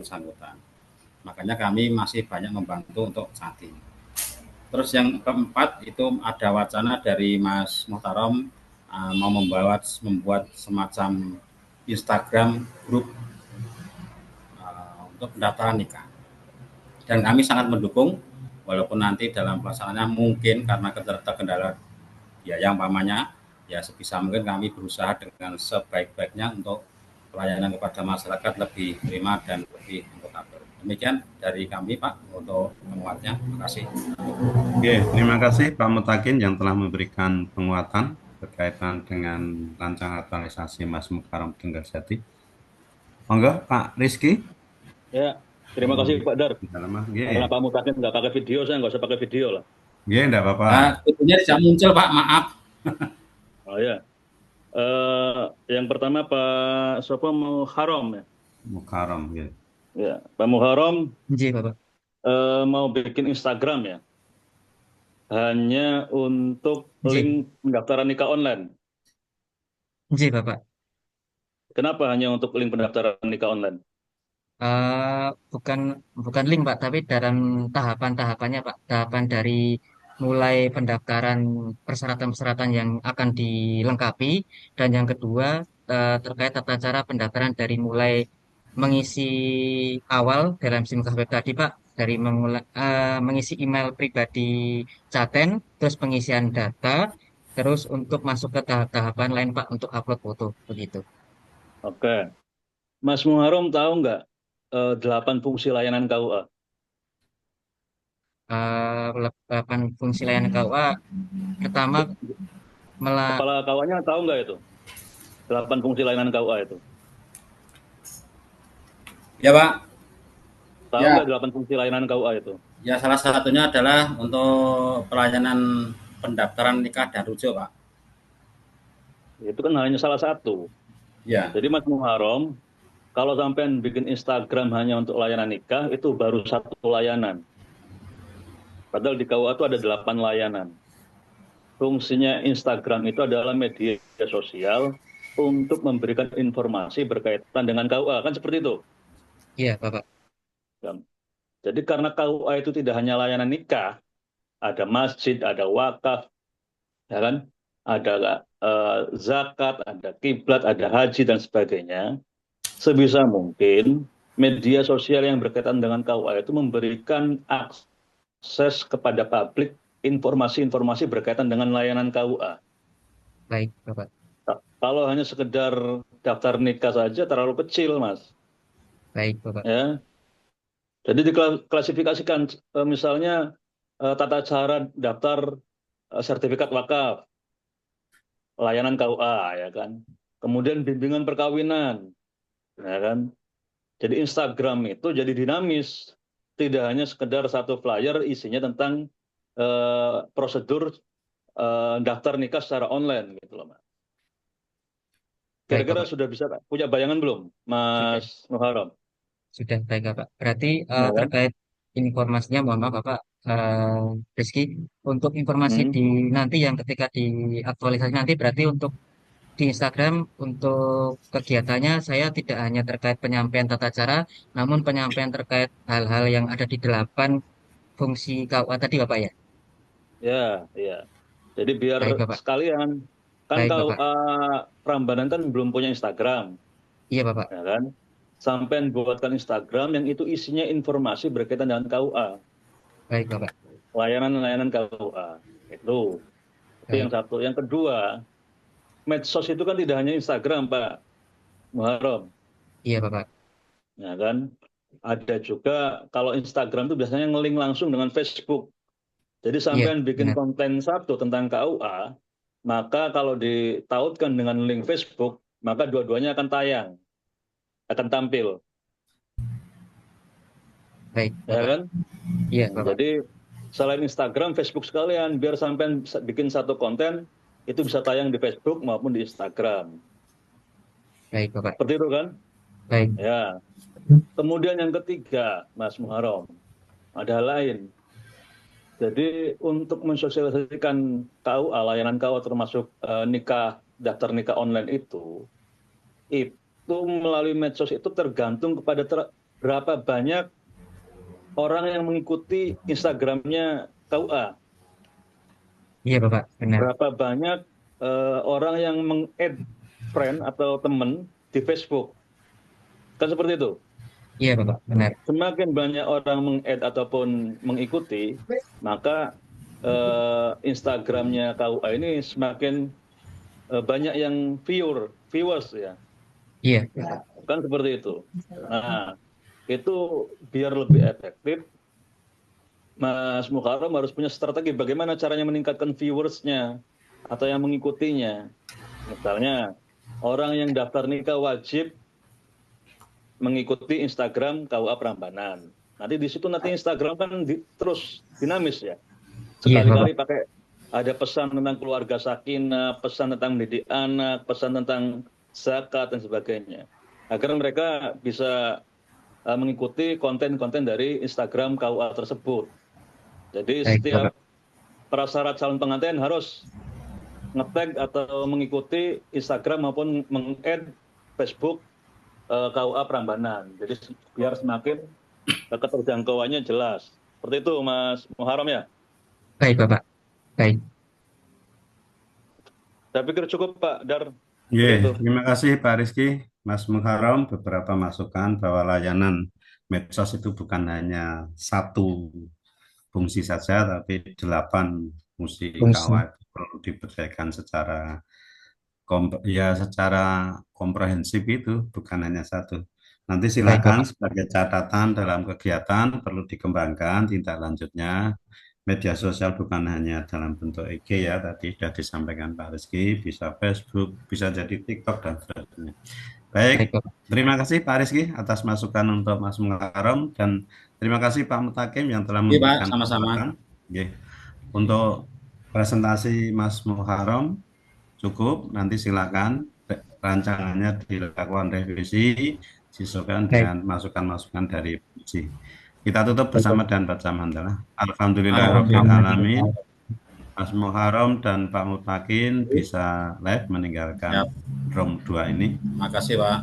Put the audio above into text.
bersangkutan. Makanya kami masih banyak membantu untuk saat ini. Terus yang keempat itu ada wacana dari Mas Muhtarom mau membuat semacam Instagram grup untuk pendaftaran nikah. Dan kami sangat mendukung, walaupun nanti dalam pelaksanaannya mungkin karena terkendala biaya umpamanya, ya sebisa mungkin kami berusaha dengan sebaik-baiknya untuk pelayanan kepada masyarakat lebih prima dan lebih akuntabel. Demikian dari kami Pak untuk penguatnya. Terima kasih. Oke, terima kasih Pak Mutakin yang telah memberikan penguatan berkaitan dengan rancangan aktualisasi Mas Mukarram Tenggarjati. Monggo Pak Rizky. Ya, terima kasih Pak Dar. Karena Iya, Pak Mutakin nggak pakai video, saya nggak usah pakai video lah. iya, enggak apa-apa. Videonya tidak muncul Pak, maaf. Oh ya, yang pertama Pak Sopo Muharram ya. Mukarram, ya. Ya, Pak Muharram Iya, Bapak. mau bikin Instagram ya, hanya untuk Iya, link pendaftaran nikah online. iya, Bapak. Kenapa hanya untuk link pendaftaran nikah online? Bukan bukan link Pak, tapi dalam tahapan-tahapannya Pak, tahapan dari mulai pendaftaran persyaratan-persyaratan yang akan dilengkapi, dan yang kedua terkait tata cara pendaftaran dari mulai mengisi awal dalam SIM web tadi Pak, dari mengisi email pribadi Caten, terus pengisian data, terus untuk masuk ke tahap-tahapan lain Pak untuk upload foto begitu. Oke, Mas Muharram tahu nggak 8 fungsi layanan KUA? 8 fungsi layanan KUA. Pertama, mela Kepala KUA-nya tahu nggak itu? 8 fungsi layanan KUA itu. Ya Pak. Tahu Ya, nggak 8 fungsi layanan KUA itu? ya salah satunya adalah untuk pelayanan pendaftaran nikah dan rujuk Pak. Itu kan hanya salah satu. Ya, Jadi Mas Muharram, kalau sampai bikin Instagram hanya untuk layanan nikah, itu baru satu layanan. Padahal di KUA itu ada 8 layanan. Fungsinya Instagram itu adalah media sosial untuk memberikan informasi berkaitan dengan KUA. Kan seperti itu. iya, Bapak. Kan? Jadi karena KUA itu tidak hanya layanan nikah, ada masjid, ada wakaf, ya kan? Ada zakat, ada kiblat, ada haji dan sebagainya. Sebisa mungkin media sosial yang berkaitan dengan KUA itu memberikan akses kepada publik informasi-informasi berkaitan dengan layanan KUA. Baik, Bapak. Kalau hanya sekedar daftar nikah saja terlalu kecil, Mas. Baik, Bapak. Ya, jadi diklasifikasikan misalnya tata cara daftar sertifikat wakaf, layanan KUA, ya kan. Kemudian bimbingan perkawinan, ya kan. Jadi Instagram itu jadi dinamis, tidak hanya sekedar satu flyer isinya tentang prosedur daftar nikah secara online gitu loh, Mas. Baik, Kira-kira Bapak. sudah bisa punya bayangan belum, Sudah, Mas Muharram? sudah baik, Bapak. Berarti Ya kan? terkait informasinya, mohon maaf, Bapak, Rizky, untuk informasi Hmm. di nanti yang ketika diaktualisasi nanti, berarti untuk di Instagram untuk kegiatannya saya tidak hanya terkait penyampaian tata cara, namun penyampaian terkait hal-hal yang ada di 8 fungsi KUA tadi, Bapak ya. Ya, ya. Jadi biar Baik, Bapak. sekalian, kan Baik, Bapak. KUA Prambanan kan belum punya Instagram, Iya, Bapak. ya kan? Sampai buatkan Instagram yang itu isinya informasi berkaitan dengan KUA, Baik, Bapak. layanan-layanan KUA. Itu yang Baik. satu. Yang kedua, medsos itu kan tidak hanya Instagram, Pak Muharram, Iya, Bapak. ya kan? Ada juga kalau Instagram itu biasanya ngeling langsung dengan Facebook. Jadi Iya, sampai bikin benar. konten satu tentang KUA, maka kalau ditautkan dengan link Facebook, maka dua-duanya akan tayang, akan tampil, Baik, ya Bapak. kan? Iya, Nah, Bapak. jadi selain Instagram, Facebook sekalian, biar sampai bikin satu konten itu bisa tayang di Facebook maupun di Instagram. Baik, Bapak. Seperti itu kan? Baik. Ya. Kemudian yang ketiga, Mas Muharram, ada lain. Jadi untuk mensosialisasikan KUA, layanan KUA termasuk nikah, daftar nikah online itu melalui medsos itu tergantung kepada berapa banyak orang yang mengikuti Instagramnya KUA, Iya Bapak, benar. berapa banyak orang yang meng-add friend atau teman di Facebook, kan seperti itu. Iya Bapak, benar. Semakin banyak orang meng-add ataupun mengikuti, maka Instagramnya KUA ini semakin banyak yang viewers ya, Iya, kan seperti itu. Nah, itu biar lebih efektif, Mas Mukarram harus punya strategi bagaimana caranya meningkatkan viewersnya atau yang mengikutinya. Misalnya, orang yang daftar nikah wajib mengikuti Instagram KUA Prambanan. Nanti di situ nanti Instagram kan terus dinamis ya. iya Bapak. Sekali-kali pakai ada pesan tentang keluarga sakinah, pesan tentang mendidik anak, pesan tentang zakat dan sebagainya. Agar mereka bisa mengikuti konten-konten dari Instagram KUA tersebut. Jadi Baik setiap Bapak. prasyarat calon pengantin harus nge-tag atau mengikuti Instagram maupun meng-add Facebook KUA Prambanan. Jadi biar semakin keterjangkauannya jelas. Seperti itu Mas Muharram ya. Baik Bapak. Baik. Saya pikir cukup Pak Dar. Seperti Yeah, itu. terima kasih Pak Rizky, Mas Muharram, beberapa masukan bahwa layanan medsos itu bukan hanya satu fungsi saja, tapi 8 fungsi Fungsi. KUA itu perlu diberdayakan secara komprehensif, itu bukan hanya satu. Nanti Baik silakan Bapak. sebagai catatan dalam kegiatan perlu dikembangkan tindak lanjutnya. Media sosial bukan hanya dalam bentuk IG ya, tadi sudah disampaikan Pak Rizky, bisa Facebook, bisa jadi TikTok dan sebagainya. Baik, Baik Bapak. terima kasih Pak Rizky atas masukan untuk Mas Mukarram, dan terima kasih Pak Mutakim yang telah Iya Pak, memberikan sama-sama. penjelasan. Oke. Untuk presentasi Mas Muharram cukup, nanti silakan rancangannya dilakukan revisi, disesuaikan Baik. dengan masukan-masukan dari PJ. Kita tutup Baik bersama Bapak. dan baca hamdalah. Alhamdulillahirabbil Alhamdulillah. alamin. Mas Muharram dan Pak Mutakin bisa live meninggalkan Siap. room 2 ini. Makasih Pak.